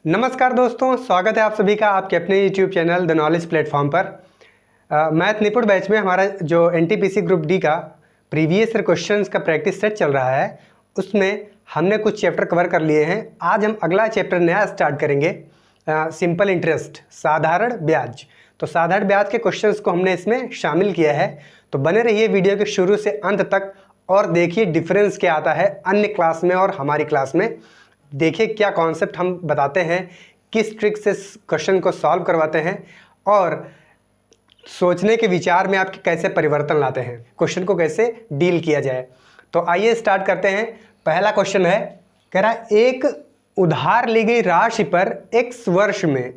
नमस्कार दोस्तों, स्वागत है आप सभी का आपके अपने YouTube channel the knowledge platform पर। मैथ निपुण बैच में हमारा जो एनटीपीसी ग्रुप डी का प्रीवियस ईयर क्वेश्चंस का प्रैक्टिस सेट चल रहा है, उसमें हमने कुछ चैप्टर कवर कर लिए हैं। आज हम अगला चैप्टर नया स्टार्ट करेंगे, सिंपल इंटरेस्ट, साधारण ब्याज। तो साधारण ब्याज के क्वेश्चंस को हमने इसमें शामिल किया है। तो बने रहिए वीडियो के शुरू से अंत तक और देखिए डिफरेंस क्या आता है अन्य क्लास में और हमारी क्लास में। देखिए क्या कॉन्सेप्ट हम बताते हैं, किस ट्रिक से क्वेश्चन को सॉल्व करवाते हैं और सोचने के विचार में आपके कैसे परिवर्तन लाते हैं, क्वेश्चन को कैसे डील किया जाए। तो आइए स्टार्ट करते हैं। पहला क्वेश्चन है, कह रहा है एक उधार ली गई राशि पर x वर्ष में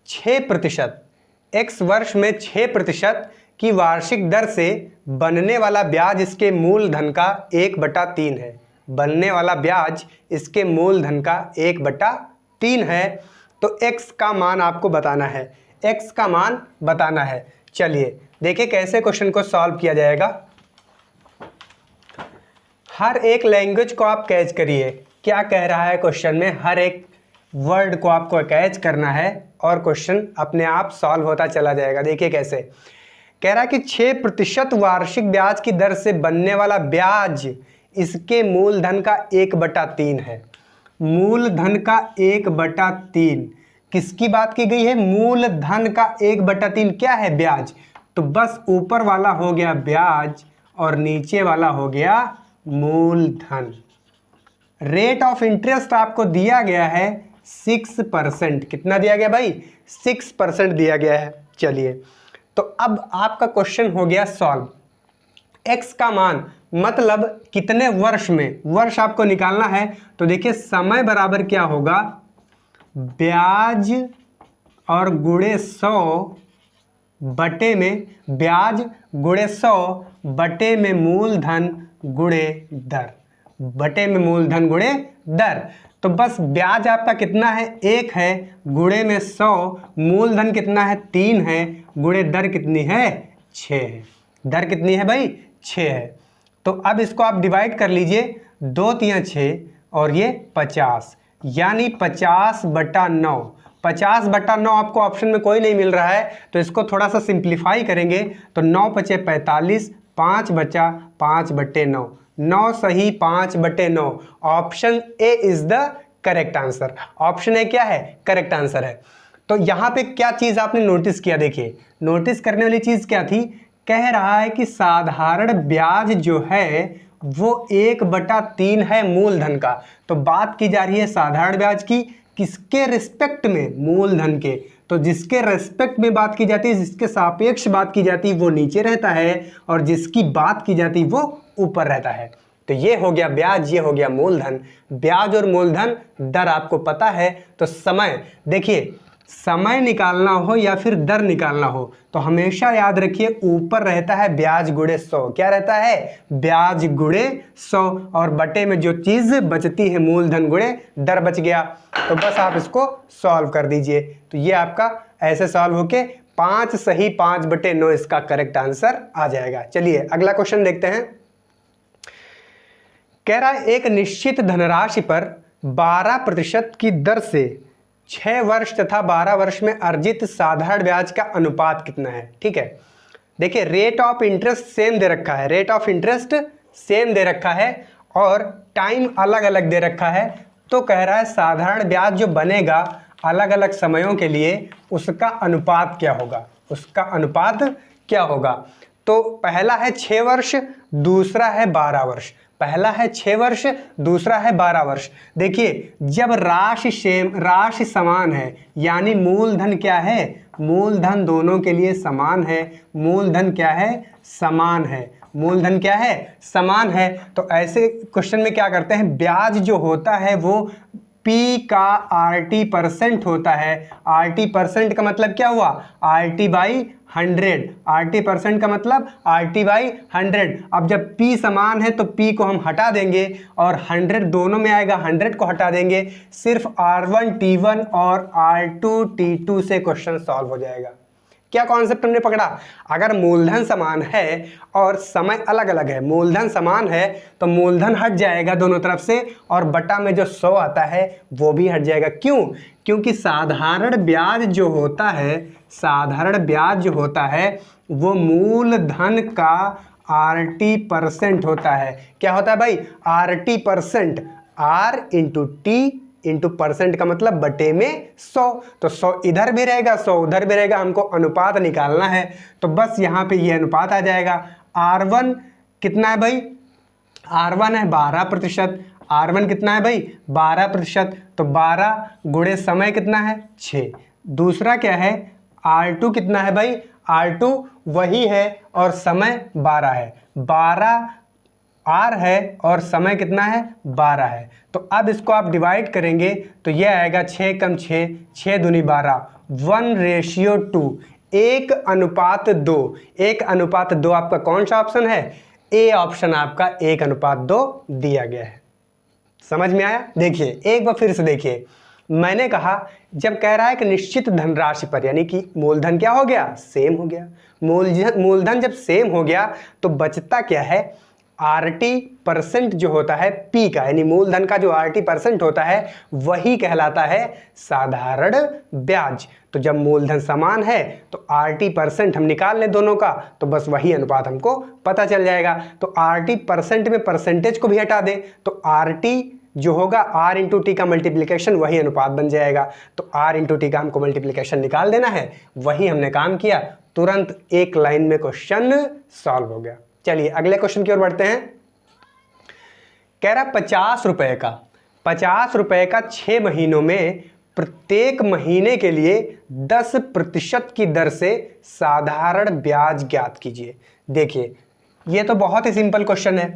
6%, x वर्ष में 6% की वार्षिक दर से बनने वाला ब्याज इसके मूलधन का 1/3 है। बनने वाला ब्याज इसके मूलधन का 1/3 है। तो x का मान आपको बताना है, x का मान बताना है। चलिए देखिए कैसे क्वेश्चन को सॉल्व किया जाएगा। हर एक लैंग्वेज को आप कैच करिए, क्या कह रहा है क्वेश्चन में, हर एक वर्ड को आपको कैच करना है और क्वेश्चन अपने आप सॉल्व होता चला जाएगा। देखिए कैसे कह रहा है कि 6% वार्षिक ब्याज की दर से बनने वाला ब्याज इसके मूलधन का 1/3 है। मूलधन का 1/3 किसकी बात की गई है? मूलधन का 1/3 क्या है? ब्याज। तो बस ऊपर वाला हो गया ब्याज और नीचे वाला हो गया मूलधन। रेट ऑफ इंटरेस्ट आपको दिया गया है 6%। कितना दिया गया भाई? 6% दिया गया है। चलिए तो अब आपका क्वेश्चन हो गया सॉल्व। x का मान मतलब कितने वर्ष में, वर्ष आपको निकालना है। तो देखिए समय बराबर क्या होगा, ब्याज और गुणे 100 बटे में, ब्याज गुणे 100 बटे में मूलधन गुणे दर, बटे में मूलधन गुणे दर। तो बस ब्याज आपका कितना है? 1 है, गुणे में 100, मूलधन कितना है? 3 है, गुणे दर कितनी है? 6 है। दर कितनी है भाई? 6 है। तो अब इसको आप डिवाइड कर लीजिए, 2 3 6 और ये 50, यानी 50/9। 50/9 आपको ऑप्शन में कोई नहीं मिल रहा है, तो इसको थोड़ा सा सिंप्लीफाई करेंगे तो 9 × 5 = 45, 5 बचा 5/9, 9 सही 5/9। Option A is the correct answer. Option A क्या है? करेक्ट आंसर है। तो यहाँ पे क्या चीज़ आपने नोटिस किया? देखिए नोटिस करने वाली चीज़ क्या थी, कह रहा है कि साधारण ब्याज जो है वो 1/3 है मूलधन का। तो बात की जा रही है साधारण ब्याज की, किसके रिस्पेक्ट में? मूलधन के। तो जिसके रिस्पेक्ट में बात की जाती है, जिसके सापेक्ष बात की जाती है वो नीचे रहता है और जिसकी बात की जाती है वो ऊपर रहता है। तो ये हो गया ब्याज, ये हो गया मूलधन। ब्याज और मूलधन दर आपको पता है। तो समय, देखिए समय निकालना हो या फिर दर निकालना हो तो हमेशा याद रखिए ऊपर रहता है ब्याज गुणे 100। क्या रहता है? ब्याज गुणे 100 और बटे में जो चीज़ बचती है मूलधन गुणे दर बच गया। तो बस आप इसको सॉल्व कर दीजिए। तो ये आपका ऐसे सॉल्व होके 5 सही 5/9 इसका करेक्ट आंसर आ जाएगा। चलिए अगला क्वेश्चन देखते हैं। कह रहा है एक निश्चित धनराशि पर 12% की दर से 6 वर्ष तथा 12 वर्ष में अर्जित साधारण ब्याज का अनुपात कितना है? ठीक है, देखिए रेट ऑफ इंटरेस्ट सेम दे रखा है, रेट ऑफ इंटरेस्ट सेम दे रखा है और टाइम अलग अलग दे रखा है। तो कह रहा है साधारण ब्याज जो बनेगा अलग अलग समयों के लिए उसका अनुपात क्या होगा, उसका अनुपात क्या होगा। तो पहला है 6 वर्ष, दूसरा है 12 वर्ष। पहला है 6 वर्ष, दूसरा है 12 वर्ष। देखिए जब राशि समान है, यानी मूलधन क्या है? मूलधन दोनों के लिए समान है। मूलधन क्या है? समान है। मूलधन क्या है? समान है। तो ऐसे क्वेश्चन में क्या करते हैं, ब्याज जो होता है वो P का RT% होता है। RT% का मतलब क्या हुआ? RT/100। RT% का मतलब RT/100। अब जब P समान है तो P को हम हटा देंगे और 100 दोनों में आएगा, 100 को हटा देंगे, सिर्फ R1T1 और R2T2 से क्वेश्चन सॉल्व हो जाएगा। क्या कॉन्सेप्ट हमने पकड़ा? अगर मूलधन समान है और समय अलग अलग है, मूलधन समान है तो मूलधन हट जाएगा दोनों तरफ से और बटा में जो 100 आता है वो भी हट जाएगा। क्यों? क्योंकि साधारण ब्याज जो होता है, साधारण ब्याज जो होता है वो मूलधन का RT% होता है। क्या होता है भाई? RT%। R into T into percent का मतलब बटे में 100, तो 100 इधर भी रहेगा 100 उधर भी रहेगा, हमको अनुपात निकालना है तो बस यहाँ पे ये अनुपात आ जाएगा। R1 कितना है भाई? R1 है 12%। R1 कितना है भाई? 12%। तो 12 गुणे समय कितना है? 6। दूसरा क्या है? R2 कितना है भाई? R2 वही है और समय 12 है। 12 R है और समय कितना है? 12 है। तो अब इसको आप डिवाइड करेंगे तो यह आएगा 6 कम 6, 6 दूनी 12, 1:2, 1:2। 1:2 आपका कौन सा ऑप्शन है? ए ऑप्शन आपका 1:2 दिया गया है। समझ में आया? देखिए एक बार फिर से देखिए, मैंने कहा जब कह रहा है कि निश्चित धनराशि पर, यानी कि मूलधन क्या हो गया? सेम हो गया। मूलधन जब सेम हो गया तो बचता क्या है? RT% जो होता है P का, यानी मूलधन का जो RT% होता है वही कहलाता है साधारण ब्याज। तो जब मूलधन समान है तो RT% हम निकाल लें दोनों का तो बस वही अनुपात हमको पता चल जाएगा। तो RT% में परसेंटेज को भी हटा दें तो RT जो होगा R इंटू टी का मल्टीप्लिकेशन वही अनुपात बन जाएगा। तो R इंटू टी का हमको मल्टीप्लिकेशन निकाल देना है, वही हमने काम किया, तुरंत एक लाइन में क्वेश्चन सॉल्व हो गया। चलिए अगले क्वेश्चन की ओर बढ़ते हैं। कह रहा 50 रुपए का 6 महीनों में प्रत्येक महीने के लिए 10% की दर से साधारण ब्याज ज्ञात कीजिए। देखिए ये तो बहुत ही सिंपल क्वेश्चन है।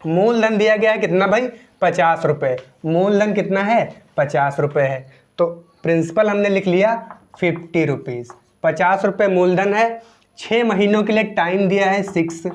मूलधन दिया गया है कितना भाई? 50 रुपए। मूलधन कितना है? 50 रुपए है। तो प्रिंसिपल हमने लिख लिया 50 रुपीज़। 50 रुपए मूलधन है, 6 महीनों के लिए टाइम दिया है 6।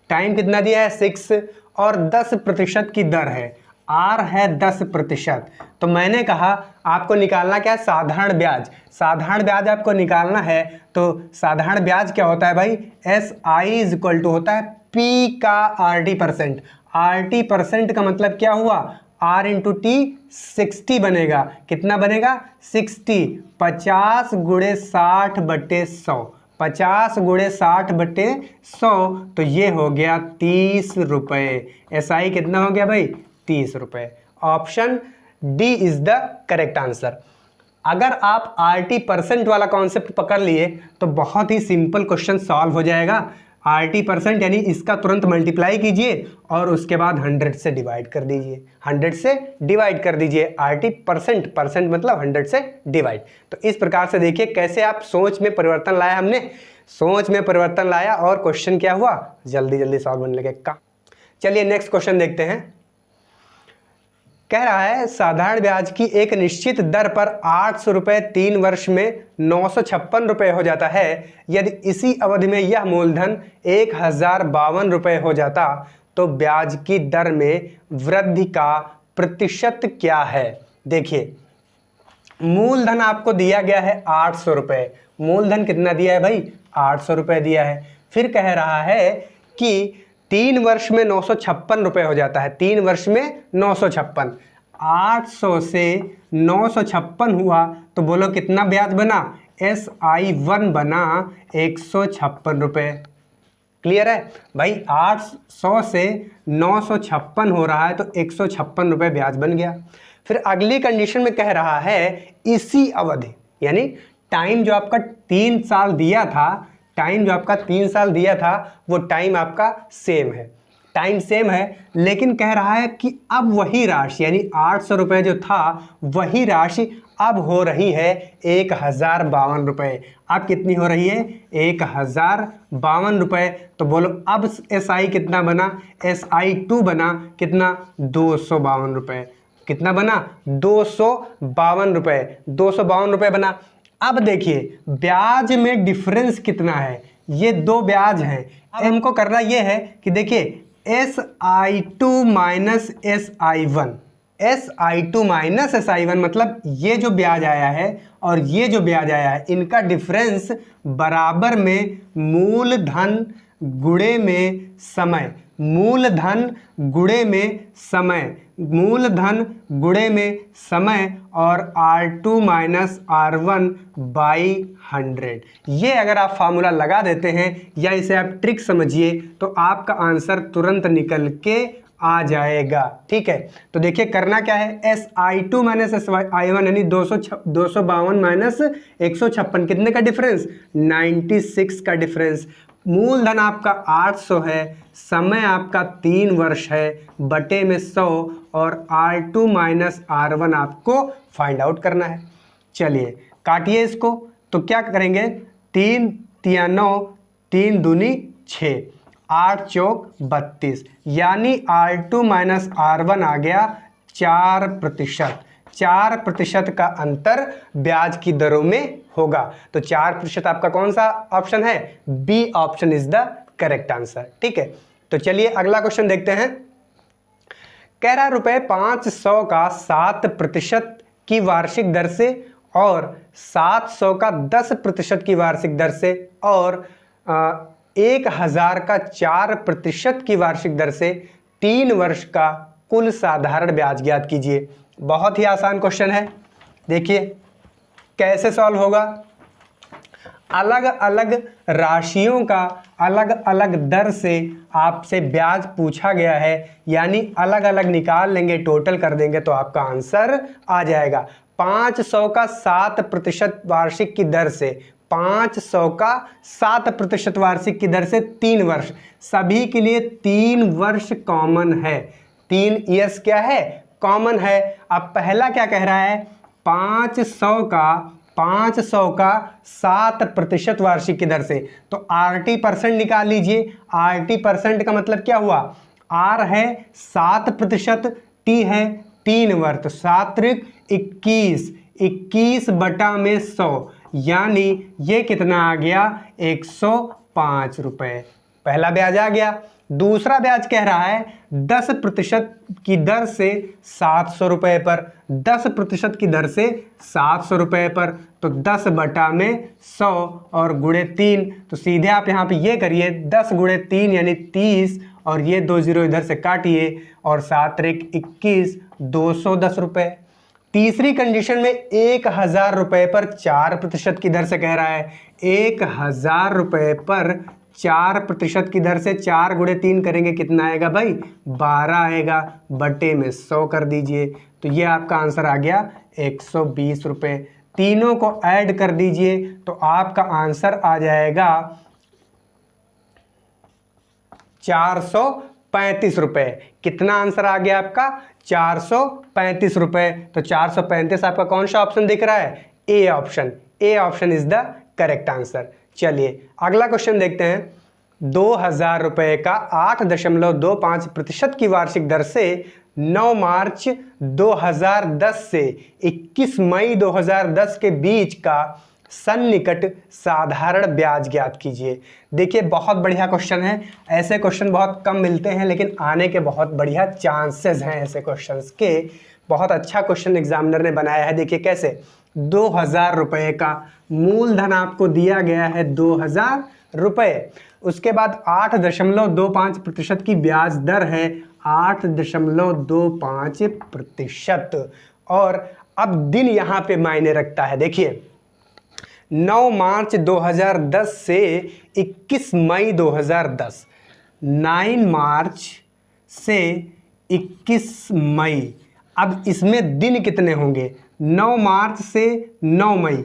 टाइम कितना दिया है? 6 और 10% की दर है, R है 10%। तो मैंने कहा आपको निकालना क्या है? साधारण ब्याज। साधारण ब्याज आपको निकालना है तो साधारण ब्याज क्या होता है भाई? SI इज इक्वल टू होता है P का RT%। RT% का मतलब क्या हुआ? R इंटू टी 60 बनेगा। कितना बनेगा? 60। 50 गुणे 60 बटे 100, 50 गुणे 60 बटे 100 तो ये हो गया 30 रुपए। SI कितना हो गया भाई? 30 रुपए। Option D is the correct answer. अगर आप RT% वाला कॉन्सेप्ट पकड़ लिए तो बहुत ही सिंपल क्वेश्चन सॉल्व हो जाएगा। RT% यानी इसका तुरंत मल्टीप्लाई कीजिए और उसके बाद 100 से डिवाइड कर दीजिए। 100 से डिवाइड कर दीजिए। RT% परसेंट मतलब 100 से डिवाइड। तो इस प्रकार से देखिए कैसे आप सोच में परिवर्तन लाया। हमने सोच में परिवर्तन लाया और क्वेश्चन क्या हुआ? जल्दी जल्दी सॉल्व होने लगेगा। चलिए नेक्स्ट क्वेश्चन देखते हैं। कह रहा है साधारण ब्याज की एक निश्चित दर पर 800 रुपये 3 वर्ष में 956 रुपये हो जाता है। यदि इसी अवधि में यह मूलधन 1052 रुपये हो जाता तो ब्याज की दर में वृद्धि का प्रतिशत क्या है? देखिए मूलधन आपको दिया गया है 800 रुपये। मूलधन कितना दिया है भाई? 800 रुपये दिया है। फिर कह रहा है कि 3 वर्ष में 956 रुपये हो जाता है। 3 वर्ष में 956, 800 से 956 हुआ तो बोलो कितना ब्याज बना? SI1 बना 156 रुपये। क्लियर है भाई? 800 से 956 हो रहा है तो 156 रुपये ब्याज बन गया। फिर अगली कंडीशन में कह रहा है इसी अवधि, यानी टाइम जो आपका 3 साल दिया था, टाइम जो आपका 3 साल दिया था वो टाइम आपका सेम है, टाइम सेम है, लेकिन कह रहा है कि अब वही राशि यानी 800 रुपये जो था वही राशि अब हो रही है 1052 रुपये। अब कितनी हो रही है? 1052 रुपये। तो बोलो अब SI कितना बना? SI2 बना कितना? 252 रुपये। कितना बना? 252 रुपये। 252 रुपये बना। अब देखिए ब्याज में डिफरेंस कितना है? ये 2 ब्याज हैं। अब हमको करना ये है कि देखिए SI2 minus SI1, SI2 minus SI1 मतलब ये जो ब्याज आया है और ये जो ब्याज आया है, इनका डिफरेंस बराबर में मूलधन गुणे में समय, मूलधन गुणे में समय, मूलधन गुणे में समय और R2 माइनस R1 बाई 100। ये अगर आप फार्मूला लगा देते हैं या इसे आप ट्रिक समझिए तो आपका आंसर तुरंत निकल के आ जाएगा। ठीक है, तो देखिए करना क्या है, SI2 माइनस SI1 यानी 252 माइनस 156, कितने का डिफरेंस, 96 का डिफरेंस। मूलधन आपका 800 है, समय आपका 3 वर्ष है, बटे में 100 और R2 माइनस R1 आपको फाइंड आउट करना है। चलिए काटिए इसको, तो क्या करेंगे, 3 तिया 9, 3 दूनी 6, 8 चौक 32, यानी R2 माइनस R1 आ गया 4%। 4% का अंतर ब्याज की दरों में होगा। तो 4% आपका कौन सा ऑप्शन है, B option is the correct answer. ठीक है, तो चलिए अगला क्वेश्चन देखते हैं। कह रहा रुपए 500 का 7% की वार्षिक दर से और 700 का 10% की वार्षिक दर से और 1000 का 4% की वार्षिक दर से 3 वर्ष का कुल साधारण ब्याज ज्ञात कीजिए। बहुत ही आसान क्वेश्चन है, देखिए कैसे सॉल्व होगा। अलग अलग राशियों का अलग अलग दर से आपसे ब्याज पूछा गया है, यानी अलग अलग निकाल लेंगे, टोटल कर देंगे तो आपका आंसर आ जाएगा। 500 का 7% वार्षिक की दर से, 500 का 7% वार्षिक की दर से 3 वर्ष, सभी के लिए 3 वर्ष कॉमन है, 3 ईयर्स क्या है, कॉमन है। अब पहला क्या कह रहा है, 500 का 7% वार्षिक की दर से, तो RT% निकाल लीजिए। RT% का मतलब क्या हुआ, R है 7%, T है 3 वर्ष, तो 7 21, 21 बटा में 100, यानी ये कितना आ गया, 105 रुपए। पहला ब्याज आ गया। दूसरा ब्याज कह रहा है 10% की दर से 700 रुपए पर, 10% की दर से 700 रुपए पर, तो 10 बटा में 100 और गुणे 3, तो सीधे आप यहाँ पे ये करिए 10 गुणे 3 यानी 30 और ये 2 जीरो इधर से काटिए और 7 21, 210 रुपए। तीसरी कंडीशन में 1000 रुपए पर 4% की दर से कह रहा है, 1000 रुपए पर 4% की दर से 4 गुणे 3 करेंगे, कितना आएगा भाई, 12 आएगा, बटे में 100 कर दीजिए, तो ये आपका आंसर आ गया 120 रुपये। तीनों को ऐड कर दीजिए तो आपका आंसर आ जाएगा 435 रुपये। कितना आंसर आ गया आपका, 435 रुपये। तो 435 आपका कौन सा ऑप्शन दिख रहा है, A option, A option is the correct answer. चलिए अगला क्वेश्चन देखते हैं। 2000 रुपये का 8.25% की वार्षिक दर से 9 मार्च 2010 से 21 मई 2010 के बीच का सन्निकट साधारण ब्याज ज्ञात कीजिए। देखिए बहुत बढ़िया क्वेश्चन है, ऐसे क्वेश्चन बहुत कम मिलते हैं लेकिन आने के बहुत बढ़िया चांसेस हैं ऐसे क्वेश्चंस के। बहुत अच्छा क्वेश्चन एग्जामिनर ने बनाया है। देखिए कैसे, 2000 रुपये का मूलधन आपको दिया गया है 2000 रुपये, उसके बाद 8.25% की ब्याज दर है, 8.25%। और अब दिन यहाँ पे मायने रखता है। देखिए 9 मार्च 2010 से 21 मई 2010, 9 मार्च से 21 मई। अब इसमें दिन कितने होंगे, 9 मार्च से 9 मई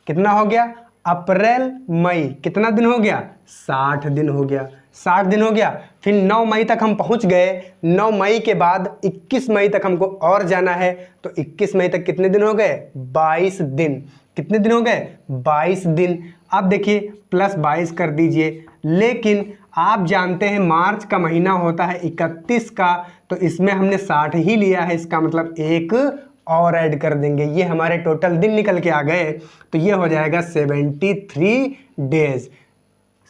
कितना हो गया, अप्रैल मई कितना दिन हो गया, 60 दिन हो गया, 60 दिन हो गया। फिर 9 मई तक हम पहुंच गए, 9 मई के बाद 21 मई तक हमको और जाना है, तो 21 मई तक कितने दिन हो गए, 22 दिन। कितने दिन हो गए, 22 दिन। अब देखिए प्लस 22 कर दीजिए, लेकिन आप जानते हैं मार्च का महीना होता है 31 का, तो इसमें हमने 60 ही लिया है, इसका मतलब एक और ऐड कर देंगे, ये हमारे टोटल दिन निकल के आ गए। तो ये हो जाएगा 73 डेज,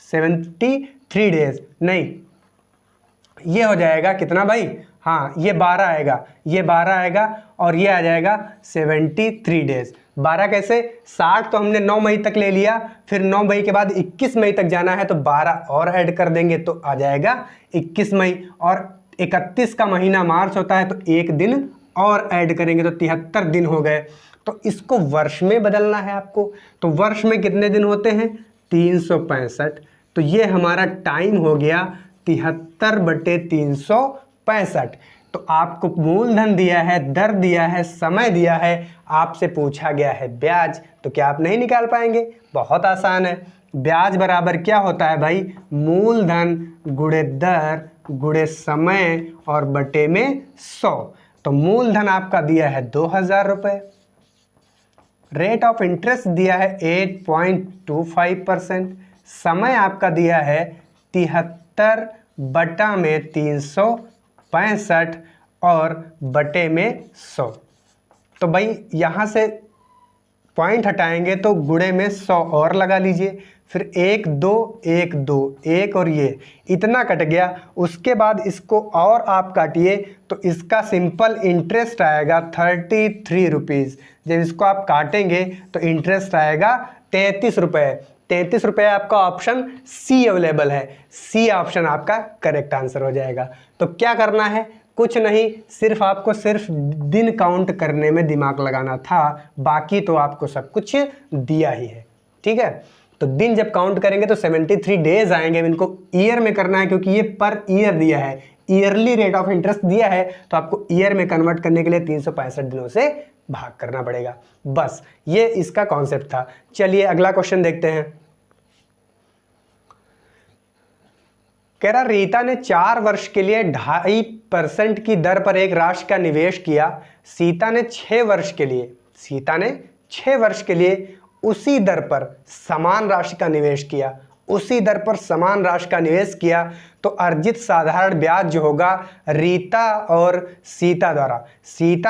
73 डेज नहीं, ये हो जाएगा कितना भाई, हाँ ये 12 आएगा, ये 12 आएगा और ये आ जाएगा 73 डेज। 12 कैसे, 60 तो हमने 9 मई तक ले लिया, फिर 9 मई के बाद 21 मई तक जाना है तो 12 और ऐड कर देंगे तो आ जाएगा 21 मई। और 31 का महीना मार्च होता है तो एक दिन और ऐड करेंगे तो 73 दिन हो गए। तो इसको वर्ष में बदलना है आपको, तो वर्ष में कितने दिन होते हैं, 365। तो ये हमारा टाइम हो गया 73/365। तो आपको मूलधन दिया है, दर दिया है, समय दिया है, आपसे पूछा गया है ब्याज, तो क्या आप नहीं निकाल पाएंगे? बहुत आसान है। ब्याज बराबर क्या होता है भाई, मूलधन गुणे दर गुणे समय और बटे में 100। तो मूलधन आपका दिया है 2000 रुपये, रेट ऑफ इंटरेस्ट दिया है 8.25%, समय आपका दिया है 73/365 और बटे में 100। तो भाई यहाँ से पॉइंट हटाएंगे तो गुणे में 100 और लगा लीजिए, फिर 1 2 1 2 1 और ये इतना कट गया। उसके बाद इसको और आप काटिए तो इसका सिंपल इंटरेस्ट आएगा 33 रुपीज़। जब इसको आप काटेंगे तो इंटरेस्ट आएगा 33 रुपये। 33 रुपये आपका ऑप्शन सी अवेलेबल है, सी ऑप्शन आपका करेक्ट आंसर हो जाएगा। तो क्या करना है, कुछ नहीं, सिर्फ आपको सिर्फ दिन काउंट करने में दिमाग लगाना था, बाकी तो आपको सब कुछ दिया ही है। ठीक है, तो दिन जब काउंट करेंगे तो 73 डेज आएंगे। इनको ईयर में करना है क्योंकि ये पर ईयर दिया है, ईयरली रेट ऑफ इंटरेस्ट दिया है, तो आपको ईयर में कन्वर्ट करने के लिए 365 दिनों से भाग करना पड़ेगा। बस ये इसका कॉन्सेप्ट था। चलिए अगला क्वेश्चन देखते हैं। कह रहा रीता ने 4 वर्ष के लिए 2.5% की दर पर एक राशि का निवेश किया। सीता ने 6 वर्ष के लिए उसी दर पर समान राशि का निवेश किया, उसी दर पर समान राशि का निवेश किया, तो अर्जित साधारण ब्याज जो होगा रीता और सीता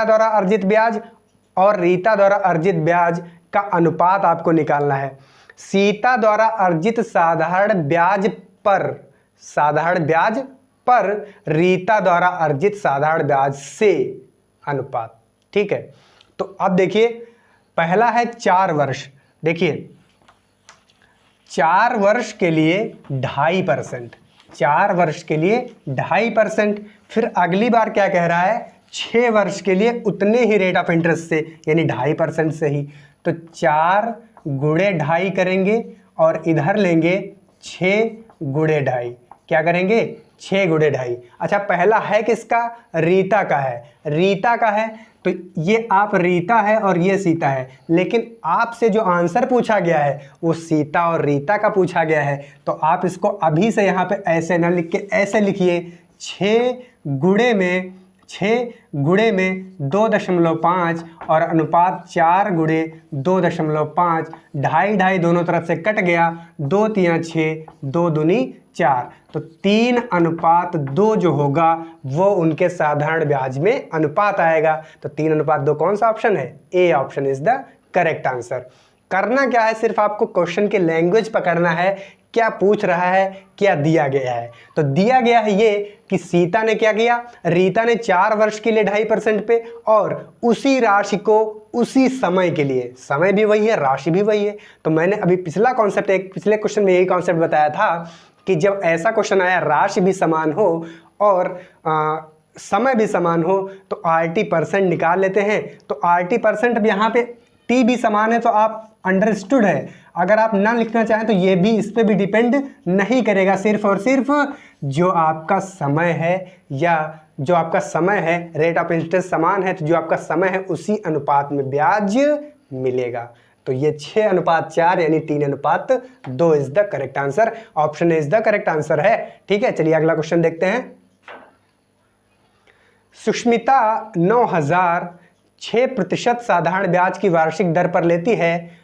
द्वारा अर्जित ब्याज और रीता द्वारा अर्जित ब्याज का अनुपात आपको निकालना है। सीता द्वारा अर्जित साधारण ब्याज पर रीता द्वारा अर्जित साधारण ब्याज से अनुपात। ठीक है, तो अब देखिए पहला है 4 वर्ष। देखिए 4 वर्ष के लिए 2.5%, 4 वर्ष के लिए 2.5%। फिर अगली बार क्या कह रहा है, 6 वर्ष के लिए उतने ही रेट ऑफ इंटरेस्ट से, यानी 2.5% से ही। तो 4 गुणे 2.5 करेंगे और इधर लेंगे 6 गुणे 2.5। क्या करेंगे, 6 गुणे 2.5। अच्छा पहला है किसका, रीता का है, रीता का है, तो ये आप रीता है और ये सीता है, लेकिन आपसे जो आंसर पूछा गया है वो सीता और रीता का पूछा गया है। तो आप इसको अभी से यहाँ पे ऐसे ना लिख के ऐसे लिखिए, 6 गुणे में 2.5 और अनुपात 4 गुणे 2.5, 2.5 दोनों तरफ से कट गया, 2 3 6, 2 दूनी 4, तो 3:2 जो होगा वो उनके साधारण ब्याज में अनुपात आएगा। तो 3:2 कौन सा ऑप्शन है, A option is the correct answer. करना क्या है, सिर्फ आपको क्वेश्चन की लैंग्वेज पकड़ना है, क्या पूछ रहा है, क्या दिया गया है। तो दिया गया है ये कि सीता ने क्या किया, रीता ने 4 वर्ष के लिए 2.5% पे और उसी राशि को उसी समय के लिए, समय भी वही है राशि भी वही है। तो मैंने अभी पिछले क्वेश्चन में यही कॉन्सेप्ट बताया था कि जब ऐसा क्वेश्चन आया राशि भी समान हो और समय भी समान हो तो RT% निकाल लेते हैं। तो RT% अब यहाँ पे T भी समान है तो आप अंडरस्टूड है। अगर आप ना लिखना चाहें तो ये भी इस पे भी डिपेंड नहीं करेगा, सिर्फ और सिर्फ जो आपका समय है या जो आपका समय है, रेट ऑफ इंटरेस्ट समान है तो जो आपका समय है उसी अनुपात में ब्याज मिलेगा। तो ये 6:4 यानी 3:2 is the correct answer, option is the correct answer है। ठीक है, चलिए अगला क्वेश्चन देखते हैं। सुष्मिता 9,000 6% साधारण ब्याज की वार्षिक दर पर लेती है,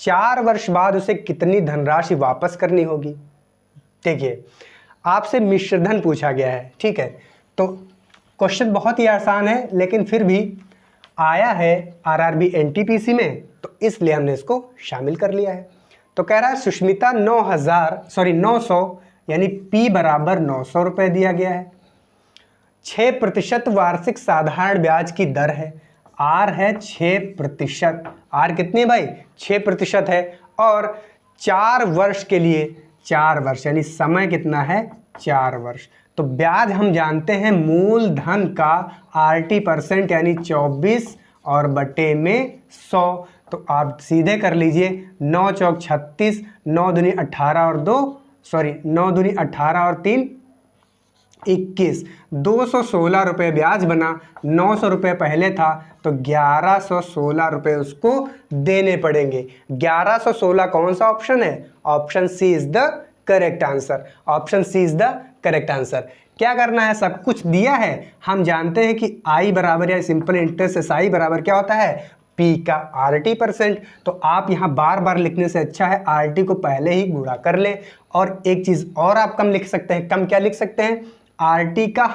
4 वर्ष बाद उसे कितनी धनराशि वापस करनी होगी। देखिए आपसे मिश्रधन पूछा गया है, ठीक है, तो क्वेश्चन बहुत ही आसान है लेकिन फिर भी आया है RRB NTPC में तो इसलिए हमने इसको शामिल कर लिया है। तो कह रहा है सुष्मिता 900 यानी P बराबर 900 रुपये दिया गया है, 6% वार्षिक साधारण ब्याज की दर है। आर है 6%। आर कितनी है भाई? 6% है। और 4 वर्ष के लिए, 4 वर्ष यानी समय कितना है? 4 वर्ष। तो ब्याज हम जानते हैं मूलधन का RT% यानी 24 और बटे में 100। तो आप सीधे कर लीजिए, 9 चौक 36, 9 दूनी 18 और 2 9 दूनी 18 और 3 21, 216 रुपये ब्याज बना। 900 रुपये पहले था तो 1116 रुपये उसको देने पड़ेंगे। 1116 कौन सा ऑप्शन है? Option C is the correct answer. Option C is the correct answer. क्या करना है? सब कुछ दिया है। हम जानते हैं कि आई बराबर या सिंपल इंटरेस्ट एसआई बराबर क्या होता है? पी का RT%। तो आप यहाँ बार बार लिखने से अच्छा है RT को पहले ही गुणा कर लें। और एक चीज़ और आप कम लिख सकते हैं। कम क्या लिख सकते हैं? RT का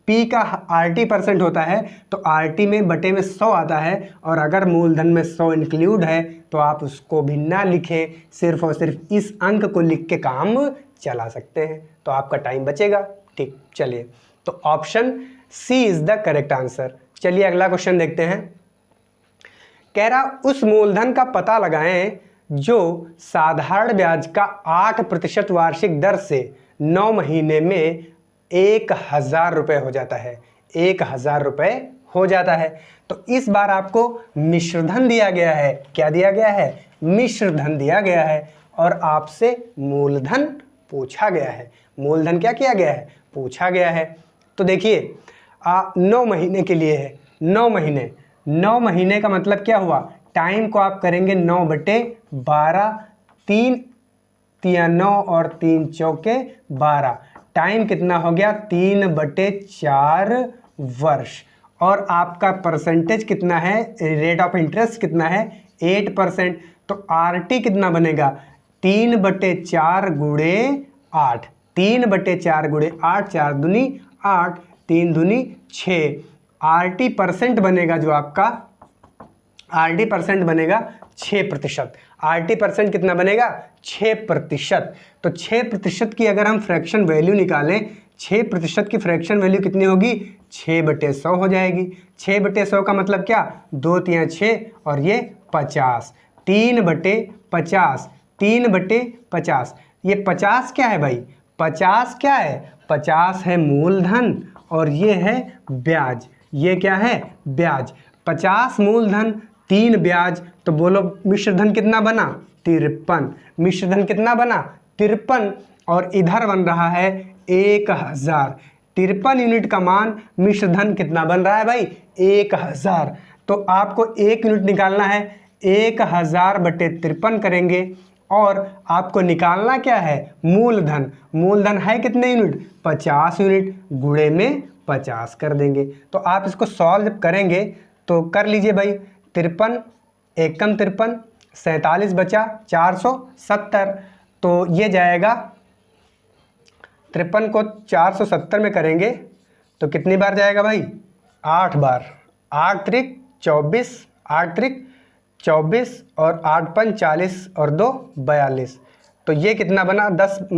P का RT% होता है तो RT में बटे में 100 आता है। और अगर मूलधन में 100 इंक्लूड है तो आप उसको भी ना लिखें, सिर्फ और सिर्फ इस अंक को लिख के काम चला सकते हैं, तो आपका टाइम बचेगा। ठीक, चलिए, तो option C is the correct answer. चलिए अगला क्वेश्चन देखते हैं। कह रहा उस मूलधन का पता लगाएं जो साधारण ब्याज का 8% वार्षिक दर से 9 महीने में 1000 रुपये हो जाता है। 1000 रुपये हो जाता है। तो इस बार आपको मिश्रधन दिया गया है। क्या दिया गया है? मिश्रधन दिया गया है। और आपसे मूलधन पूछा गया है। मूलधन क्या किया गया है? पूछा गया है। तो देखिए 9 महीने के लिए है। 9 महीने, 9 महीने का मतलब क्या हुआ? टाइम को आप करेंगे 9/12, 3 तिया 9 और 3 चौके 12। टाइम कितना हो गया? 3/4 वर्ष। और आपका परसेंटेज कितना है? रेट ऑफ इंटरेस्ट कितना है? 8%। तो RT कितना बनेगा? 3/4 गुणे 8। 3/4 गुणे 8, 4 दूनी 8, 3 दूनी 6। RT% बनेगा जो आपका, RT% बनेगा 6%। RT% कितना बनेगा? 6%। तो 6% की अगर हम फ्रैक्शन वैल्यू निकालें, 6% की फ्रैक्शन वैल्यू कितनी होगी? 6/100 हो जाएगी। 6/100 का मतलब क्या? 2 तिया 6 और ये 50। 3/50, 3/50। ये 50 क्या है भाई? 50 क्या है? 50 है मूलधन और ये है ब्याज। ये क्या है? ब्याज। 50 मूलधन, 3 ब्याज। तो बोलो मिश्रधन कितना बना? 53। मिश्रधन कितना बना? 53। और इधर बन रहा है 1000। 53 यूनिट का मान मिश्रधन कितना बन रहा है भाई? 1000। तो आपको 1 यूनिट निकालना है। 1000/53 करेंगे। और आपको निकालना क्या है? मूलधन। मूलधन है कितने यूनिट? 50 यूनिट। गुणे में 50 कर देंगे। तो आप इसको सॉल्व करेंगे तो कर लीजिए भाई। 53 एकम 53, 47 बचा 470। तो ये जाएगा, 53 को 470 में करेंगे तो कितनी बार जाएगा भाई? 8 बार। 8 त्रिक 24, 8 त्रिक 24 और 8 पंच 40 और 2 42। तो ये कितना बना? 10 -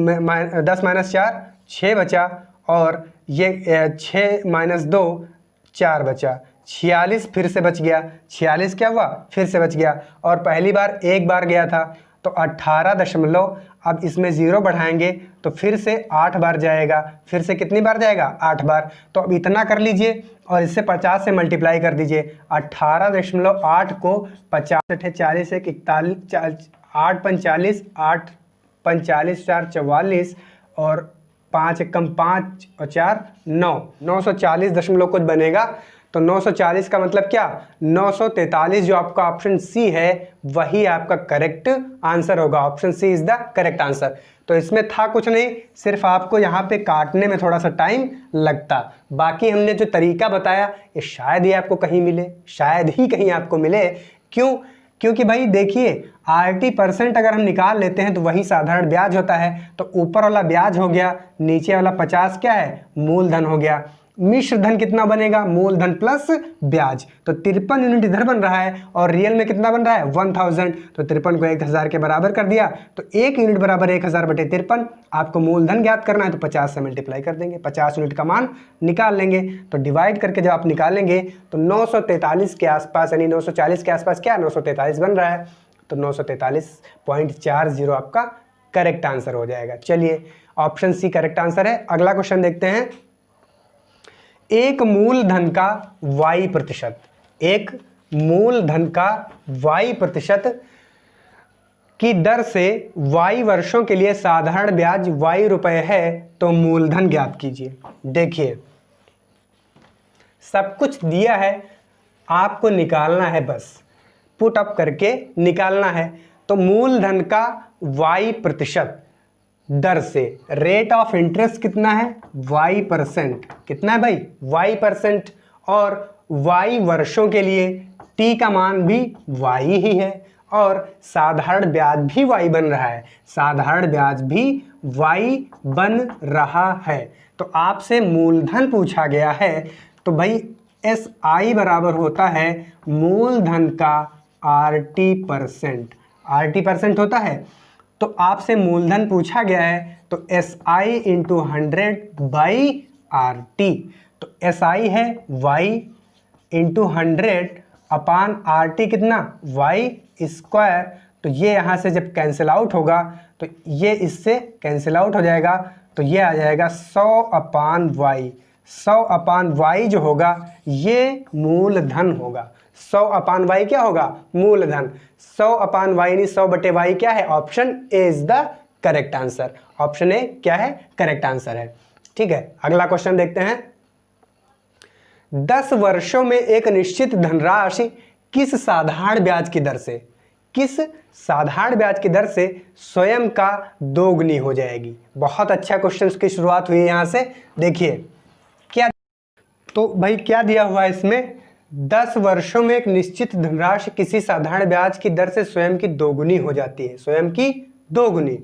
4 6 बचा। और ये 6 - 2 4 बचा। 46 फिर से बच गया। 46 क्या हुआ? फिर से बच गया। और पहली बार एक बार गया था तो 18 अब इसमें 0 बढ़ाएंगे तो फिर से 8 बार जाएगा। फिर से कितनी बार जाएगा? 8 बार। तो अब इतना कर लीजिए और इससे 50 से मल्टीप्लाई कर दीजिए। 18.8 को 50 40 1 41 8 पंच 40, 8 पंच 40 4 44 और 5 एकम 5 और 4 9, 940 कुछ बनेगा। तो 940 का मतलब क्या? 943 जो आपका ऑप्शन सी है वही आपका करेक्ट आंसर होगा। Option C is the correct answer. तो इसमें था कुछ नहीं, सिर्फ आपको यहाँ पे काटने में थोड़ा सा टाइम लगता। बाकी हमने जो तरीका बताया ये शायद ही आपको कहीं मिले, शायद ही कहीं आपको मिले। क्यों? क्योंकि भाई देखिए RT% अगर हम निकाल लेते हैं तो वही साधारण ब्याज होता है। तो ऊपर वाला ब्याज हो गया, नीचे वाला 50 क्या है? मूलधन हो गया। मिश्र धन कितना बनेगा, मूलधन प्लस ब्याज। तो 53 यूनिट इधर बन रहा है और रियल में कितना बन रहा है 1000। तो 53 को 1000 के बराबर कर दिया, तो 1 यूनिट बराबर 1000 बटे 53। आपको मूलधन ज्ञात करना है तो 50 से मल्टीप्लाई कर देंगे, 50 यूनिट का मान निकाल लेंगे। तो डिवाइड करके जब आप निकालेंगे तो 943 के आसपास, यानी 940 के आसपास क्या 943 बन रहा है। तो 943.40 आपका करेक्ट आंसर हो जाएगा। चलिए ऑप्शन सी करेक्ट आंसर है। अगला क्वेश्चन देखते हैं। एक मूलधन का y%, एक मूलधन का y% की दर से y वर्षों के लिए साधारण ब्याज y रुपए है, तो मूलधन ज्ञात कीजिए। देखिए सब कुछ दिया है, आपको निकालना है, बस पुट अप करके निकालना है। तो मूलधन का y% दर से, रेट ऑफ इंटरेस्ट कितना है y%, कितना है भाई y%, और y वर्षों के लिए t का मान भी y ही है, और साधारण ब्याज भी y बन रहा है, साधारण ब्याज भी y बन रहा है। तो आपसे मूलधन पूछा गया है, तो भाई SI बराबर होता है मूलधन का RT% होता है। तो आपसे मूलधन पूछा गया है, तो SI इंटू 100/RT। तो SI है y इंटू 100/RT, कितना y²। तो ये यहाँ से जब कैंसिल आउट होगा तो ये इससे कैंसिल आउट हो जाएगा, तो ये आ जाएगा 100/y। 100/y जो होगा ये मूलधन होगा। 100/y क्या होगा, मूलधन। 100/y नहीं 100/y क्या है, option A is the correct answer. Option A क्या है, करेक्ट आंसर है। ठीक है, अगला क्वेश्चन देखते हैं। 10 वर्षों में एक निश्चित धनराशि किस साधारण ब्याज की दर से, किस साधारण ब्याज की दर से स्वयं का दोगुनी हो जाएगी। बहुत अच्छा क्वेश्चन की शुरुआत हुई है यहां से। देखिए क्या, तो भाई क्या दिया हुआ है इसमें, 10 वर्षों में एक निश्चित धनराशि किसी साधारण ब्याज की दर से स्वयं की दोगुनी हो जाती है, स्वयं की दोगुनी।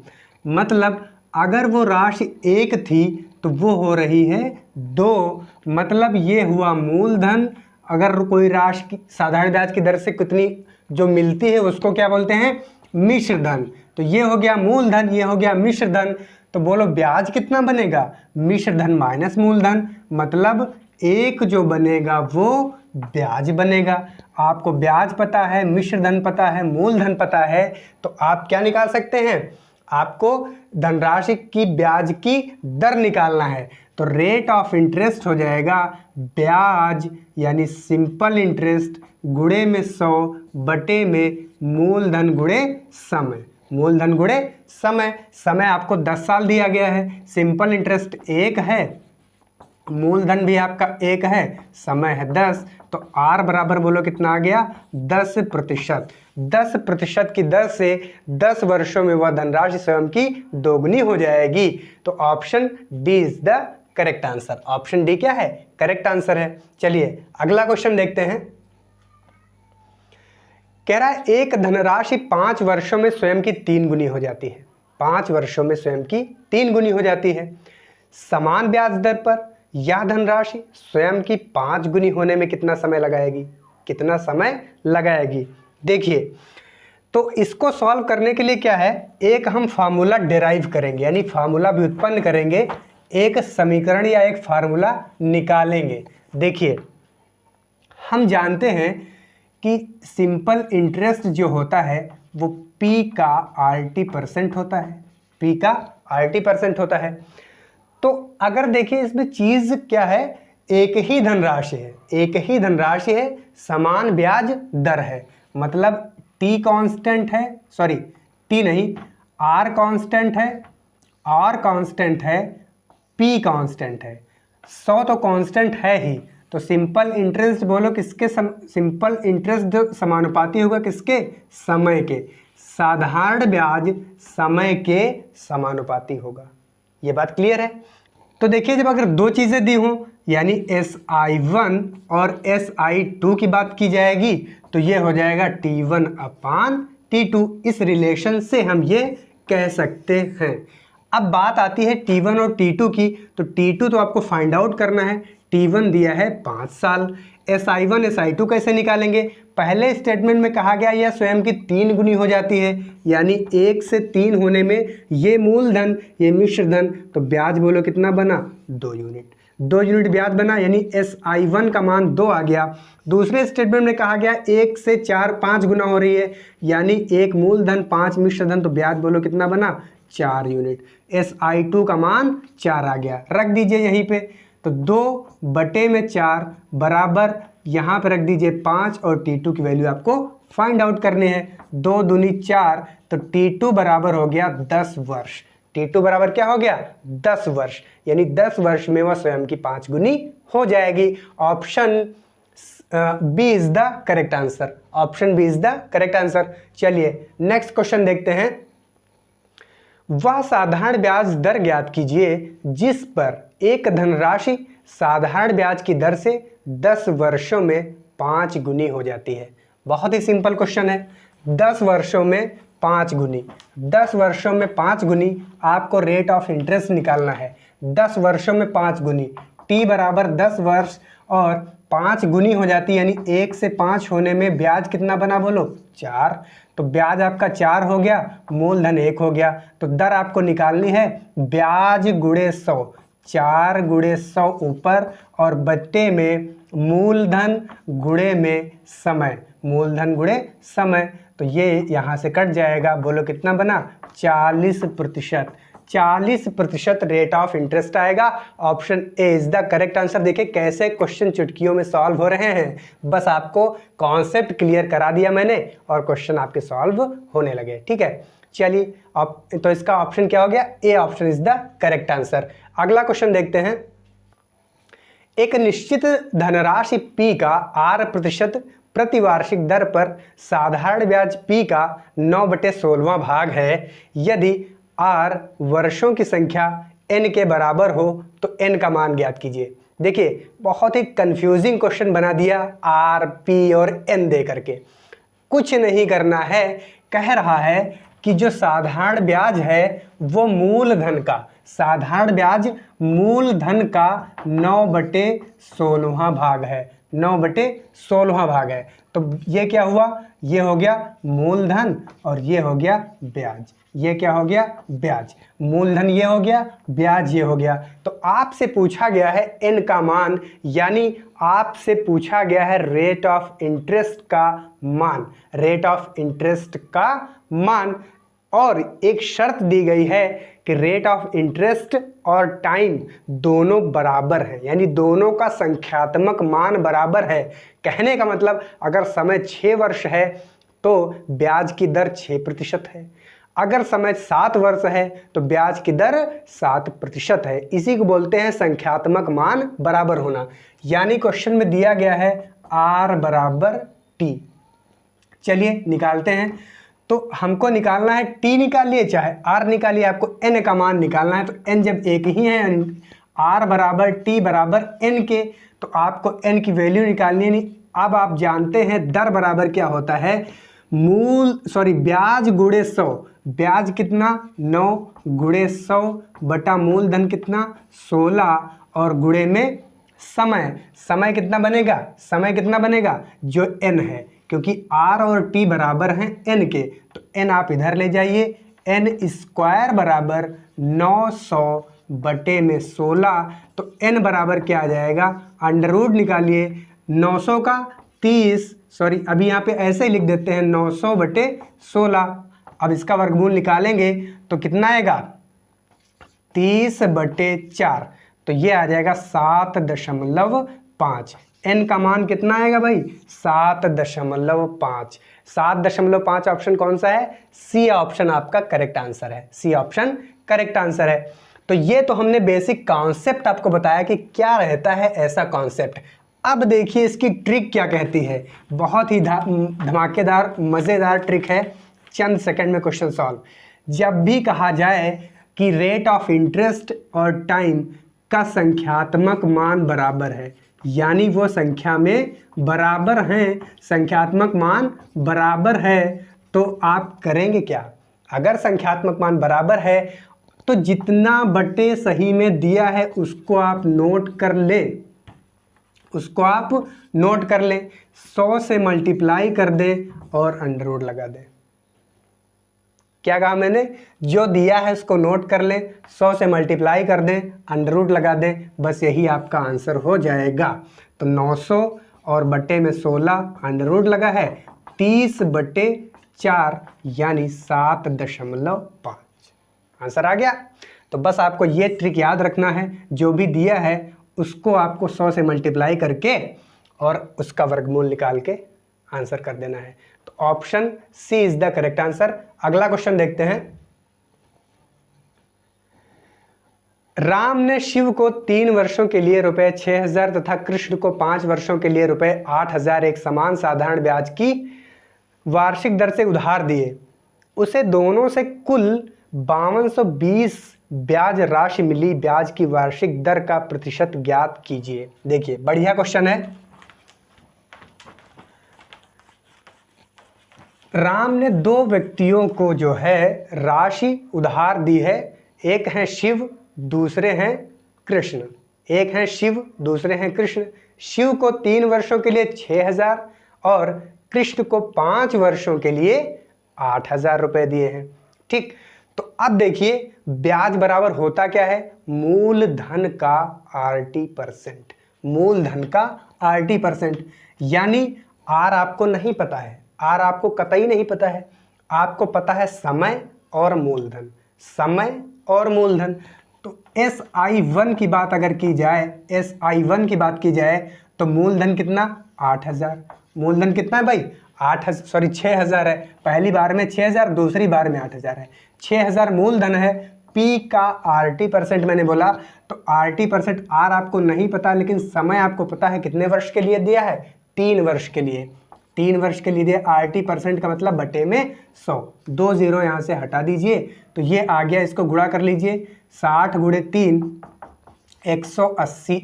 मतलब अगर वो राशि 1 थी तो वो हो रही है 2, मतलब ये हुआ मूलधन। अगर कोई राशि साधारण ब्याज की दर से कितनी जो मिलती है उसको क्या बोलते हैं, मिश्र धन। तो ये हो गया मूलधन, ये हो गया मिश्र धन। तो बोलो ब्याज कितना बनेगा, मिश्र धन माइनस मूलधन, मतलब 1 जो बनेगा वो ब्याज बनेगा। आपको ब्याज पता है, मिश्र धन पता है, मूलधन पता है, तो आप क्या निकाल सकते हैं, आपको धनराशि की ब्याज की दर निकालना है। तो रेट ऑफ इंटरेस्ट हो जाएगा ब्याज यानी सिंपल इंटरेस्ट गुणे में 100 बटे में मूलधन गुणे समय, मूलधन गुणे समय। समय आपको 10 साल दिया गया है, सिंपल इंटरेस्ट 1 है, मूलधन भी आपका 1 है, समय है 10। तो R बराबर बोलो कितना आ गया, 10%। 10% की दर से 10 वर्षों में वह धनराशि स्वयं की दोगुनी हो जाएगी। तो option D is the correct answer. Option D क्या है, करेक्ट आंसर है। चलिए अगला क्वेश्चन देखते हैं। कह रहा है एक धनराशि 5 वर्षों में स्वयं की 3 गुनी हो जाती है, 5 वर्षों में स्वयं की 3 गुनी हो जाती है। समान ब्याज दर पर यह धनराशि स्वयं की 5 गुनी होने में कितना समय लगाएगी, कितना समय लगाएगी। देखिए तो इसको सॉल्व करने के लिए क्या है, एक हम फार्मूला डिराइव करेंगे, यानी फार्मूला भी उत्पन्न करेंगे, एक समीकरण या एक फार्मूला निकालेंगे। देखिए हम जानते हैं कि सिंपल इंटरेस्ट जो होता है वो P का RT% होता है, P का RT% होता है। तो अगर देखिए इसमें चीज क्या है, एक ही धनराशि है, एक ही धनराशि है, समान ब्याज दर है, मतलब T कांस्टेंट है, सॉरी T नहीं, R कांस्टेंट है, R कांस्टेंट है, P कांस्टेंट है, 100 तो कांस्टेंट है ही। तो सिंपल इंटरेस्ट बोलो किसके, सिंपल इंटरेस्ट जो समानुपाती होगा किसके, समय के। साधारण ब्याज समय के समानुपाती होगा। ये बात क्लियर है। तो देखिए जब अगर दो चीजें दी हों, यानी SI1 और SI2 की बात की जाएगी, तो ये हो जाएगा T1/T2। इस रिलेशन से हम ये कह सकते हैं। अब बात आती है T1 और T2 की। तो T2 तो आपको फाइंड आउट करना है, T1 दिया है 5 साल। SI1 SI2 कैसे निकालेंगे? पहले स्टेटमेंट में कहा गया यह स्वयं की 3 गुनी हो जाती है, यानी 1 से 3 होने में ये मूलधन ये मिश्रधन, तो ब्याज बोलो कितना बना? 2 यूनिट। 2 यूनिट ब्याज बना, यानी SI1 का मान 2 आ गया। दूसरे स्टेटमेंट में कहा गया 1 से 4 5 गुना हो रही है, यानी 1 मूलधन 5 मिश्रधन, तो ब्याज बोलो कितना बना? 4 यूनिट। SI2 का मान 4 आ गया, रख दीजिए यहीं पे। तो 2/4 बराबर यहाँ पे रख दीजिए 5 और T2 की वैल्यू आपको फाइंड आउट करनी है। 2 दूनी 4, तो T2 बराबर हो गया 10 वर्ष। T2 बराबर क्या हो गया? 10 वर्ष, यानी 10 वर्ष में वह स्वयं की 5 गुनी हो जाएगी। Option B is the correct answer. Option B is the correct answer. चलिए नेक्स्ट क्वेश्चन देखते हैं। वह साधारण ब्याज दर ज्ञात कीजिए जिस पर एक धनराशि साधारण ब्याज की दर से 10 वर्षों में 5 गुनी हो जाती है। बहुत ही सिंपल क्वेश्चन है। 10 वर्षों में 5 गुनी, 10 वर्षों में 5 गुनी, आपको रेट ऑफ इंटरेस्ट निकालना है। 10 वर्षों में 5 गुनी, T बराबर 10 वर्ष और 5 गुनी हो जाती है, यानी 1 से 5 होने में ब्याज कितना बना बोलो? 4। तो ब्याज आपका 4 हो गया, मूलधन 1 हो गया। तो दर आपको निकालनी है ब्याज गुणे 100, 4 गुणे 100 ऊपर और बट्टे में मूलधन गुणे में समय, मूलधन गुणे समय। तो ये यहाँ से कट जाएगा, बोलो कितना बना? 40%। 40% रेट ऑफ इंटरेस्ट आएगा। Option A is the correct answer. देखिए कैसे क्वेश्चन चुटकियों में सॉल्व हो रहे हैं, बस आपको कॉन्सेप्ट क्लियर करा दिया मैंने और क्वेश्चन आपके सॉल्व होने लगे। ठीक है, चलिए अब तो इसका ऑप्शन क्या हो गया? A option is the correct answer. अगला क्वेश्चन देखते हैं। एक निश्चित धनराशि P का 8% प्रतिवार्षिक दर पर साधारण ब्याज P का 9/16वां भाग है। यदि R वर्षों की संख्या N के बराबर हो तो N का मान ज्ञात कीजिए। देखिए बहुत ही कंफ्यूजिंग क्वेश्चन बना दिया R, P और N दे करके। कुछ नहीं करना है, कह रहा है कि जो साधारण ब्याज है वो मूलधन का, साधारण ब्याज मूलधन का 9/16वां भाग है, 9/16वां भाग है। तो ये क्या हुआ? ये हो गया मूलधन और ये हो गया ब्याज। ये क्या हो गया? ब्याज। मूलधन ये हो गया, ब्याज ये हो गया। तो आपसे पूछा गया है n का मान, यानी आपसे पूछा गया है रेट ऑफ इंटरेस्ट का मान, रेट ऑफ इंटरेस्ट का मान। और एक शर्त दी गई है कि रेट ऑफ इंटरेस्ट और टाइम दोनों बराबर हैं, यानी दोनों का संख्यात्मक मान बराबर है। कहने का मतलब अगर समय 6 वर्ष है तो ब्याज की दर 6% है, अगर समय 7 वर्ष है तो ब्याज की दर 7% है। इसी को बोलते हैं संख्यात्मक मान बराबर होना। यानी क्वेश्चन में दिया गया है R बराबर T। चलिए निकालते हैं। तो हमको निकालना है T निकालिए चाहे R निकालिए, आपको N का मान निकालना है। तो N जब एक ही है, R बराबर T बराबर N के, तो आपको N की वैल्यू निकालनी है। नहीं, अब आप जानते हैं दर बराबर क्या होता है? ब्याज गुणे 100। ब्याज कितना? 9 गुणे 100 बटा मूलधन कितना? 16 और गुणे में समय। समय कितना बनेगा? समय कितना बनेगा? जो n है, क्योंकि r और t बराबर हैं n के, तो n आप इधर ले जाइए। n² बराबर 900 बटे में 16, तो n बराबर क्या आ जाएगा? अंडर रूट निकालिए 900 का 30, अभी यहाँ पे ऐसे ही लिख देते हैं 900 बटे 16। अब इसका वर्गमूल निकालेंगे तो कितना आएगा? 30/4, तो ये आ जाएगा 7.5। n का मान कितना आएगा भाई? 7.5। 7.5 ऑप्शन कौन सा है? सी ऑप्शन आपका करेक्ट आंसर है। सी ऑप्शन करेक्ट आंसर है। तो ये तो हमने बेसिक कॉन्सेप्ट आपको बताया कि क्या रहता है ऐसा कॉन्सेप्ट। अब देखिए इसकी ट्रिक क्या कहती है। बहुत ही धमाकेदार मज़ेदार ट्रिक है। चंद सेकंड में क्वेश्चन सॉल्व। जब भी कहा जाए कि रेट ऑफ इंटरेस्ट और टाइम का संख्यात्मक मान बराबर है, यानी वो संख्या में बराबर हैं, संख्यात्मक मान बराबर है, तो आप करेंगे क्या? अगर संख्यात्मक मान बराबर है तो जितना बटे सही में दिया है उसको आप नोट कर ले। उसको आप नोट कर लें, 100 से मल्टीप्लाई कर दें और अंडर रूट लगा दें। क्या कहा मैंने, जो दिया है उसको नोट कर लें, 100 से मल्टीप्लाई कर दें, अंडर रूट लगा दें, बस यही आपका आंसर हो जाएगा। तो 900 और बटे में 16 अंडर रूट लगा है, 30/4 यानी 7.5 आंसर आ गया। तो बस आपको ये ट्रिक याद रखना है, जो भी दिया है उसको आपको 100 से मल्टीप्लाई करके और उसका वर्गमूल निकाल के आंसर कर देना है। तो option C is the correct answer. अगला क्वेश्चन देखते हैं। राम ने शिव को 3 वर्षों के लिए रुपए 6,000 तथा कृष्ण को 5 वर्षों के लिए रुपए 8,000 एक समान साधारण ब्याज की वार्षिक दर से उधार दिए। उसे दोनों से कुल 5220 ब्याज राशि मिली। ब्याज की वार्षिक दर का प्रतिशत ज्ञात कीजिए। देखिए बढ़िया क्वेश्चन है। राम ने 2 व्यक्तियों को जो है राशि उधार दी है। एक है शिव, दूसरे हैं कृष्ण। एक है शिव, दूसरे हैं कृष्ण। शिव को 3 वर्षों के लिए 6,000 और कृष्ण को 5 वर्षों के लिए 8,000 रुपए दिए हैं। ठीक, तो अब देखिए ब्याज बराबर होता क्या है, मूलधन का RT%। मूलधन का RT%, यानी आर आपको नहीं पता है, आर आपको कतई नहीं पता है, आपको पता है समय और मूलधन, समय और मूलधन। तो SI1 की बात अगर की जाए, SI1 की बात की जाए तो मूलधन कितना, 8,000। मूलधन कितना है भाई, 6,000 है। पहली बार में 6,000, दूसरी बार में 8,000 है। 6,000 मूलधन है। P का RT% मैंने बोला, तो RT% आर आपको नहीं पता, लेकिन समय आपको पता है। कितने वर्ष के लिए दिया है, 3 वर्ष के लिए। 3 वर्ष के लिए दिया। RT% का मतलब बटे में 100, 2 0 यहाँ से हटा दीजिए तो ये आ गया। इसको गुणा कर लीजिए, 60 × 3 180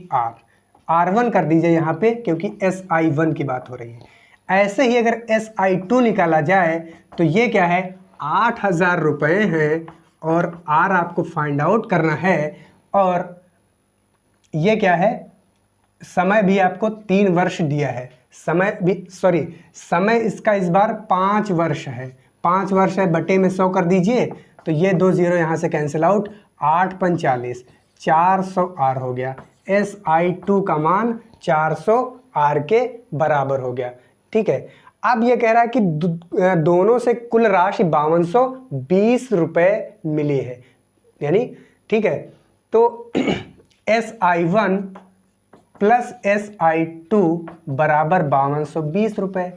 R1 कर दीजिए यहाँ पे, क्योंकि SI1 की बात हो रही है। ऐसे ही अगर SI2 निकाला जाए तो ये क्या है, 8,000 रुपये हैं और R आपको फाइंड आउट करना है। और ये क्या है, समय भी आपको 3 वर्ष दिया है। समय भी समय इसका इस बार 5 वर्ष है। 5 वर्ष है, बटे में 100 कर दीजिए तो ये 2 0 यहाँ से कैंसिल आउट, 8 × 5 = 400 R हो गया। SI2 का मान 400 R के बराबर हो गया। ठीक है, अब ये कह रहा है कि दोनों से कुल राशि 5220 रुपये मिली है, यानी ठीक है। तो SI1 प्लस SI2 बराबर 5220 रुपये।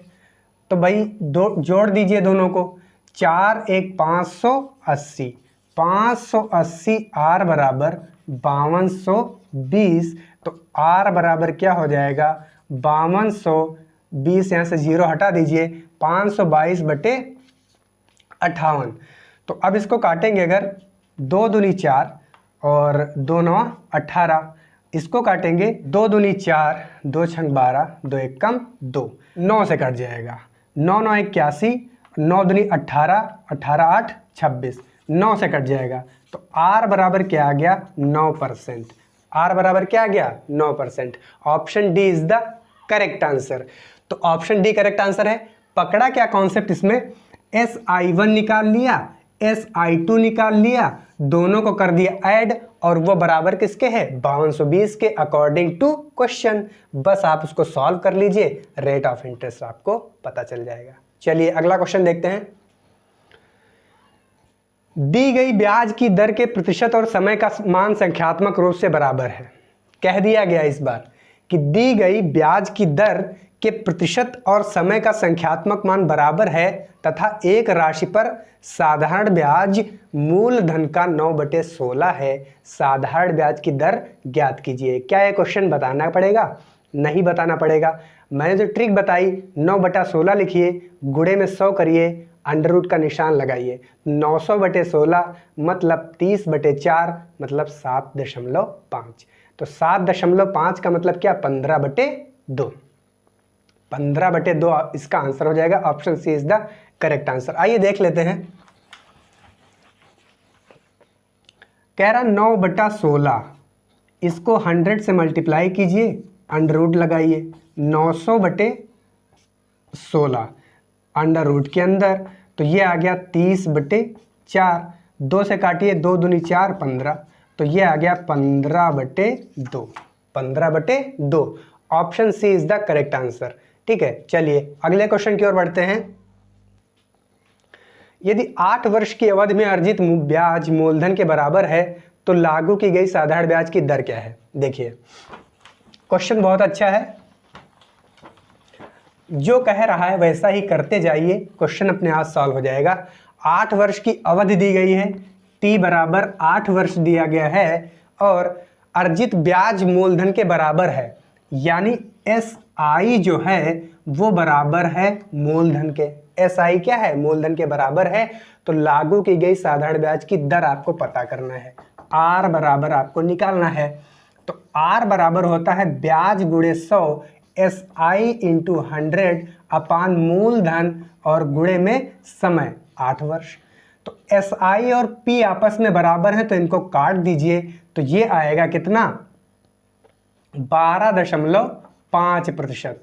तो भाई जोड़ दीजिए दोनों को, 4 1 580, 580 R बराबर 5220। तो R बराबर क्या हो जाएगा, 5220 यहाँ से 0 हटा दीजिए, 522/58। तो अब इसको काटेंगे अगर, 2 दूनी 4 और 2 9 18। इसको काटेंगे, 2 दूनी 4, 2 छंग 12, 2 1 कम 2, 9 से कट जाएगा। 9 9 81, 9 दूनी 18, 18 8 26, 9 से कट जाएगा। तो R बराबर क्या आ गया, 9%। R बराबर क्या आ गया, 9%। Option D is the correct answer. तो ऑप्शन डी करेक्ट आंसर है। पकड़ा क्या कॉन्सेप्ट इसमें, SI1 निकाल लिया, SI2 निकाल लिया, दोनों को कर दिया ऐड, और वो बराबर किसके है, 5220 के, अकॉर्डिंग टू क्वेश्चन। बस आप उसको सॉल्व कर लीजिए, रेट ऑफ इंटरेस्ट आपको पता चल जाएगा। चलिए अगला क्वेश्चन देखते हैं। दी गई ब्याज की दर के प्रतिशत और समय का मान संख्यात्मक रूप से बराबर है। कह दिया गया इस बार कि दी गई ब्याज की दर के प्रतिशत और समय का संख्यात्मक मान बराबर है तथा एक राशि पर साधारण ब्याज मूलधन का 9/16 है। साधारण ब्याज की दर ज्ञात कीजिए। क्या ये क्वेश्चन बताना पड़ेगा, नहीं बताना पड़ेगा। मैंने जो ट्रिक बताई, 9/16 लिखिए, गुणे में 100 करिए, अंडर रूट का निशान लगाइए। 900/16 मतलब 30/4 मतलब 7.5। तो 7.5 का मतलब क्या, 15/2। 15/2 इसका आंसर हो जाएगा। Option C is the correct answer. आइए देख लेते हैं। कह रहा 9/16, इसको 100 से मल्टीप्लाई कीजिए अंडर रूट लगाइए 900/16 अंडर रूट के अंदर, तो ये आ गया 30/4, 2 से काटिए, 2 दूनी 4, 15, तो ये आ गया 15/2, 15/2। Option C is the correct answer. ठीक है, चलिए अगले क्वेश्चन की ओर बढ़ते हैं। यदि 8 वर्ष की अवधि में अर्जित ब्याज मूलधन के बराबर है तो लागू की गई साधारण ब्याज की दर क्या है। देखिए क्वेश्चन बहुत अच्छा है, जो कह रहा है वैसा ही करते जाइए, क्वेश्चन अपने आप सॉल्व हो जाएगा। 8 वर्ष की अवधि दी गई है, t बराबर 8 वर्ष दिया गया है और अर्जित ब्याज मूलधन के बराबर है, यानी SI जो है वो बराबर है मूलधन के। SI क्या है, मूलधन के बराबर है। तो लागू की गई साधारण ब्याज की दर आपको पता करना है, R बराबर आपको निकालना है। तो R बराबर होता है ब्याज गुणे 100 SI इंटू 100 अपान मूलधन और गुणे में समय 8 वर्ष। तो SI और P आपस में बराबर है तो इनको काट दीजिए, तो ये आएगा कितना 12.5%।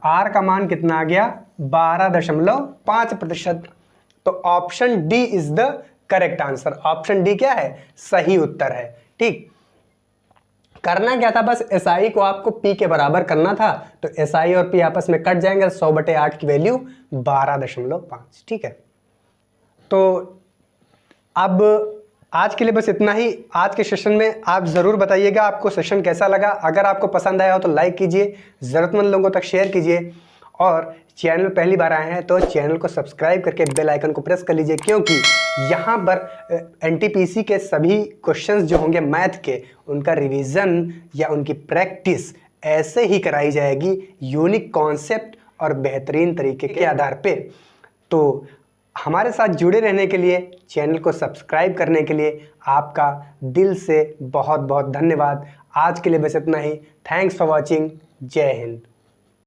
R का मान कितना आ गया 12.5%। तो option D is the correct answer. Option D क्या है, सही उत्तर है। ठीक, करना क्या था, बस SI को आपको P के बराबर करना था, तो SI और P आपस में कट जाएंगे, 100/8 की वैल्यू 12.5। ठीक है, तो अब आज के लिए बस इतना ही। आज के सेशन में आप ज़रूर बताइएगा आपको सेशन कैसा लगा। अगर आपको पसंद आया हो तो लाइक कीजिए, ज़रूरतमंद लोगों तक शेयर कीजिए, और चैनल पहली बार आए हैं तो चैनल को सब्सक्राइब करके बेल आइकन को प्रेस कर लीजिए, क्योंकि यहाँ पर NTPC के सभी क्वेश्चंस जो होंगे मैथ के, उनका रिवीजन या उनकी प्रैक्टिस ऐसे ही कराई जाएगी, यूनिक कॉन्सेप्ट और बेहतरीन तरीके के आधार पे। तो हमारे साथ जुड़े रहने के लिए, चैनल को सब्सक्राइब करने के लिए आपका दिल से बहुत बहुत धन्यवाद। आज के लिए बस इतना ही। Thanks for watching. जय हिंद।